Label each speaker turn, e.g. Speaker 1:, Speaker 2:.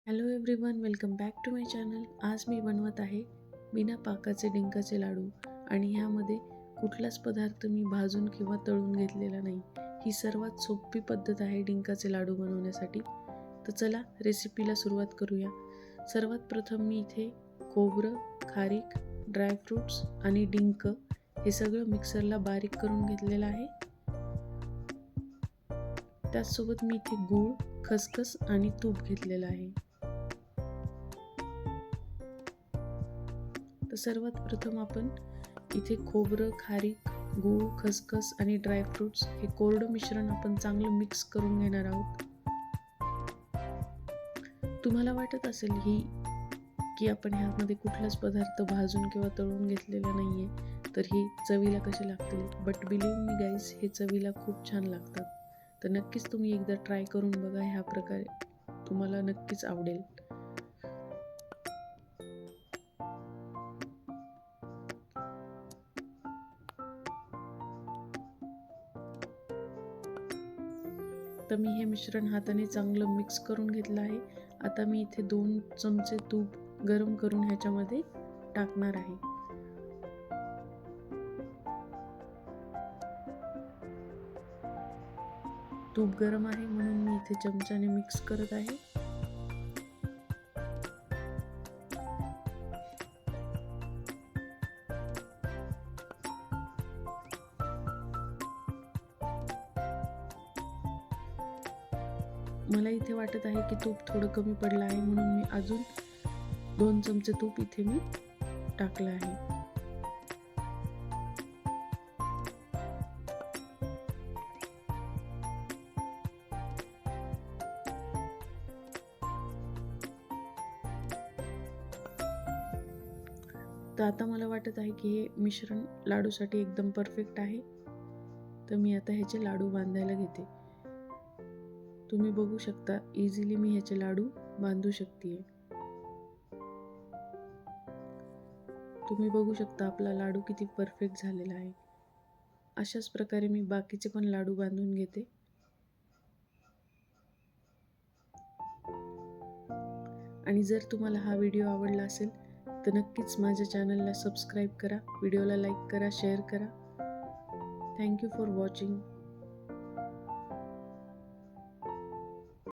Speaker 1: Hello everyone, welcome back to my channel. आज मी बनवत आहे बिना पाकाचे डिंकाचे लाडू आणि ह्यामध्ये कुठलाच पदार्थ मी भाजून किंवा तळून घेतलेला नाही. ही सर्वात सोपी पद्धत आहे डिंकाचे लाडू बनवण्यासाठी. तर चला रेसिपीला सुरुवात करूया. सर्वात प्रथम मी इथे खोबरं, खारीक, ड्रायफ्रूट्स आणि डिंक हे सगळं मिक्सरला बारीक करून घेतलेलं आहे. त्याचसोबत मी इथे गूळ, खसखस आणि तूप घेतलेलं आहे. तर सर्वात प्रथम आपण इथे खोबरं, खारीक, गूळ, खसखस आणि ड्रायफ्रूट्स हे कोरडं मिश्रण आपण चांगलं मिक्स करून घेणार आहोत. तुम्हाला वाटत असेल की आपण ह्यामध्ये कुठलाच पदार्थ भाजून किंवा तळून घेतलेला नाहीये, तर ही चवीला कसे लागतील. बट बिलीव्ह मी गाईज, हे चवीला खूप छान लागतात. तर नक्कीच तुम्ही एकदा ट्राय करून बघा. ह्या प्रकारे तुम्हाला नक्कीच आवडेल. तर मी हे मिश्रण हाताने चांगलं मिक्स करून घेतलं आहे. आता मी इथे 2 चमचे तूप गरम करून ह्याच्यामध्ये टाकणार आहे. तूप गरम आहे म्हणून मी इथे चमच्याने मिक्स करत आहे. मला इथे वाटत आहे की तूप थोडं कमी पडलं आहे, म्हणून मी अजून 2 चमचे तूप इथे मी टाकलं आहे. तर आता मला वाटत आहे की हे मिश्रण लाडूसाठी एकदम परफेक्ट आहे. तर मी आता ह्याचे लाडू बांधायला घेते. तुम्ही बघू शकता, इझिली मी ह्याचे लाडू बांधू शकते. तुम्ही बघू शकता आपला लाडू किती परफेक्ट झालेला आहे. अशाच प्रकारे मी बाकीचे पण लाडू बांधून घेते. आणि जर तुम्हाला हा व्हिडिओ आवडला असेल तर नक्कीच माझ्या चॅनलला सबस्क्राईब करा, व्हिडिओला लाईक करा, शेअर करा. Thank you for watching.